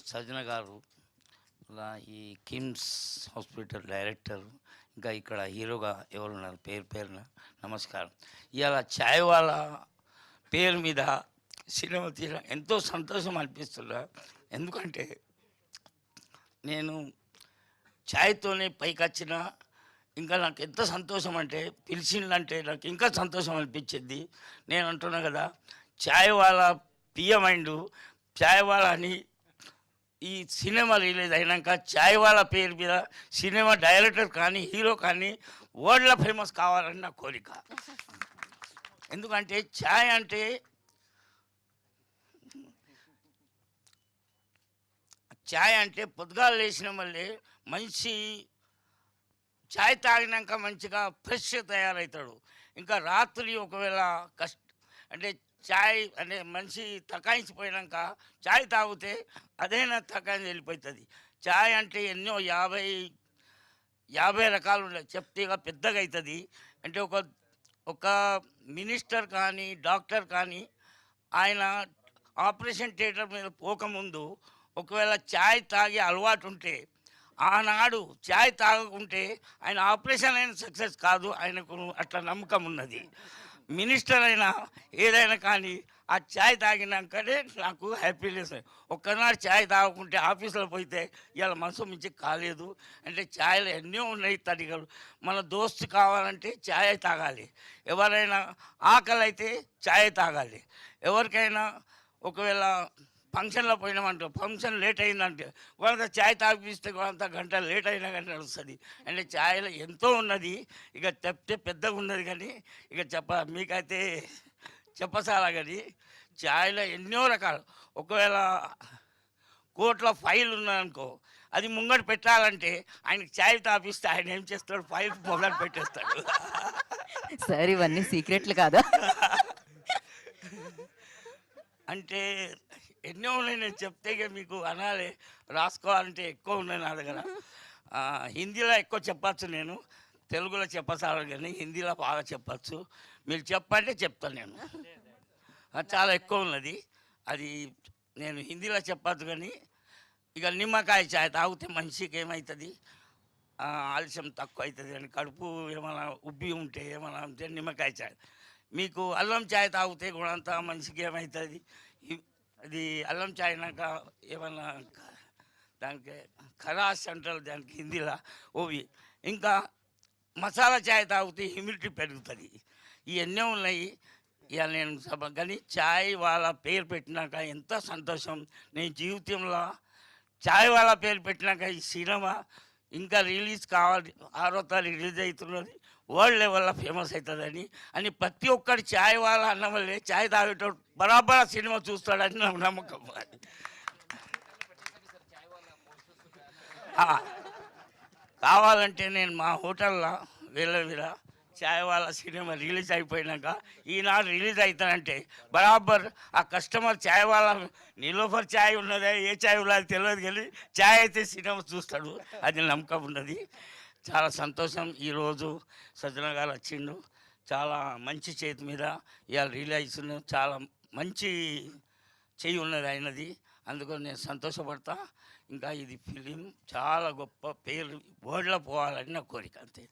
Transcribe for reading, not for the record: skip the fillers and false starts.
సజ్జన గారు అలా ఈ కిమ్స్ హాస్పిటల్ డైరెక్టర్, ఇంకా ఇక్కడ హీరోగా ఎవరున్నారు పేరు పేరున నమస్కారం. ఇవాళ ఛాయ్ వాళ్ళ పేరు మీద సినిమా తీయడం ఎంతో సంతోషం అనిపిస్తుందా. ఎందుకంటే నేను ఛాయ్తోనే పైకి వచ్చిన, ఇంకా నాకు ఎంత సంతోషం అంటే పిలిచిందంటే నాకు ఇంకా సంతోషం అనిపించింది. నేను అంటున్నా కదా, ఛాయ్ వాళ్ళ పియమైండు ఛాయ్ వాళ్ళ అని ఈ సినిమా రిలీజ్ అయినాక ఛాయ్ వాళ్ళ పేరు మీద సినిమా డైరెక్టర్ కానీ హీరో కానీ వరల్డ్లో ఫేమస్ కావాలని నా కోరిక. ఎందుకంటే ఛాయ్ అంటే పొద్దుగాలు లేచిన మళ్ళీ మంచి ఛాయ్ తాగినాక మంచిగా ఫ్రెష్ తయారవుతాడు. ఇంకా రాత్రి ఒకవేళ అంటే ఛాయ్ అంటే మనిషి తకాయించిపోయినాక ఛాయ్ తాగితే అదైనా తకాయించి వెళ్ళిపోతుంది. ఛాయ్ అంటే ఎన్నో 50 రకాలు ఉన్నాయి, చెప్తే పెద్దగా అవుతుంది. అంటే ఒక మినిస్టర్ కానీ డాక్టర్ కానీ ఆయన ఆపరేషన్ థియేటర్ మీద పోకముందు ఒకవేళ ఛాయ్ తాగే అలవాటు ఉంటే, ఆనాడు ఛాయ్ తాగకుంటే ఆయన ఆపరేషన్ అయిన సక్సెస్ కాదు, ఆయనకు అట్లా నమ్మకం ఉన్నది. మినిస్టర్ అయినా ఏదైనా కానీ ఆ ఛాయ్ తాగినాకనే నాకు హ్యాపీనెస్. ఒక్కనాడు ఛాయ్ తాగకుంటే ఆఫీసులో పోతే ఇవాళ మనసు మించి కాలేదు. అంటే ఛాయ్లో ఎన్నో ఉన్నాయి తడిగలు. మన దోస్తు కావాలంటే ఛాయ్ తాగాలి, ఎవరైనా ఆకలి అయితే ఛాయ్ తాగాలి, ఎవరికైనా ఒకవేళ ఫంక్షన్లో పోయినామంటే ఫంక్షన్ లేట్ అయిందంటే వాళ్ళంతా ఛాయ్ తాగిపిస్తే వాళ్ళంతా గంట లేట్ అయినా కానీ నడుస్తుంది. అంటే ఛాయ్లో ఎంతో ఉన్నది, ఇక చెప్తే పెద్దగా ఉన్నది కానీ ఇక మీకైతే చెప్పసాలా. కానీ ఛాయ్లో ఎన్నో రకాలు. ఒకవేళ కోర్టులో ఫైల్ ఉన్నదనుకో, అది ముంగట పెట్టాలంటే ఆయనకి ఛాయ్ తాపిస్తే ఆయన ఏం చేస్తాడు, ఫైల్ మొదలు పెట్టేస్తాడు. సార్ ఇవన్నీ సీక్రెట్లు కాదా? అంటే ఎన్నో ఉన్నాయి, నేను చెప్తే మీకు అనాలి, రాసుకోవాలంటే ఎక్కువ ఉన్నాయి నా దగ్గర. హిందీలో ఎక్కువ చెప్పచ్చు, నేను తెలుగులో చెప్పసాలి కానీ హిందీలో బాగా చెప్పచ్చు. మీరు చెప్పంటే చెప్తాను నేను. చాలా ఎక్కువ ఉన్నది, అది నేను హిందీలో చెప్పచ్చు. కానీ ఇక నిమ్మకాయ ఛాయ్ తాగితే మనిషికి ఏమవుతుంది, ఆలస్యం తక్కువ అవుతుంది. అని కడుపు ఏమైనా ఉబ్బి ఉంటే ఏమైనా ఉంటే నిమ్మకాయ ఛాయ్. మీకు అల్లం ఛాయ్ తాగితే కూడా అంతా మనిషికి ఏమవుతుంది, అది అల్లం ఛాయ్ అయినాక ఏమన్నా దానికి ఖరాస్ అంటారు దానికి హిందీలో ఓవి. ఇంకా మసాలా ఛాయ్ తాగితే హ్యూమిడిటీ పెరుగుతుంది. ఇవన్నీ ఉన్నాయి. ఇక నేను కానీ ఛాయ్ వాళ్ళ పేరు పెట్టినాక ఎంత సంతోషం. నేను జీవితంలో ఛాయ్ వాళ్ళ పేరు పెట్టినాక ఈ సినిమా ఇంకా రిలీజ్ కావాలి, 6వ తారీఖు రిలీజ్ అవుతున్నది, వరల్డ్ లెవెల్లో ఫేమస్ అవుతుందని అని ప్రతి ఒక్కరు ఛాయ్ వాళ్ళ అన్న వల్లే ఛాయ్ తాగేటోడు బరాబర్ సినిమా చూస్తాడని నాకు నమ్మకం. కావాలంటే నేను మా హోటల్లో వీళ్ళ ఛాయ్ వాళ్ళ సినిమా రిలీజ్ అయిపోయినాక ఈనాడు రిలీజ్ అవుతానంటే బరాబర్ ఆ కస్టమర్ ఛాయ్ వాళ్ళ నిలోఫర్ ఛాయ్ ఉన్నదే ఏ ఛాయ్ ఉన్నది తెలియదు కానీ ఛాయ్ అయితే సినిమా చూస్తాడు, అది నమ్మకం ఉన్నది. చాలా సంతోషం. ఈరోజు సజ్జన గారు వచ్చిండు, చాలా మంచి చేతి మీద ఇవాళ రిలీజ్ చాలా మంచి చెయ్యి ఉన్నది అయినది, అందుకని నేను సంతోషపడతా. ఇంకా ఇది ఫిలిం చాలా గొప్ప పేరు వరల్డ్లో పోవాలని నా కోరిక, అంతే.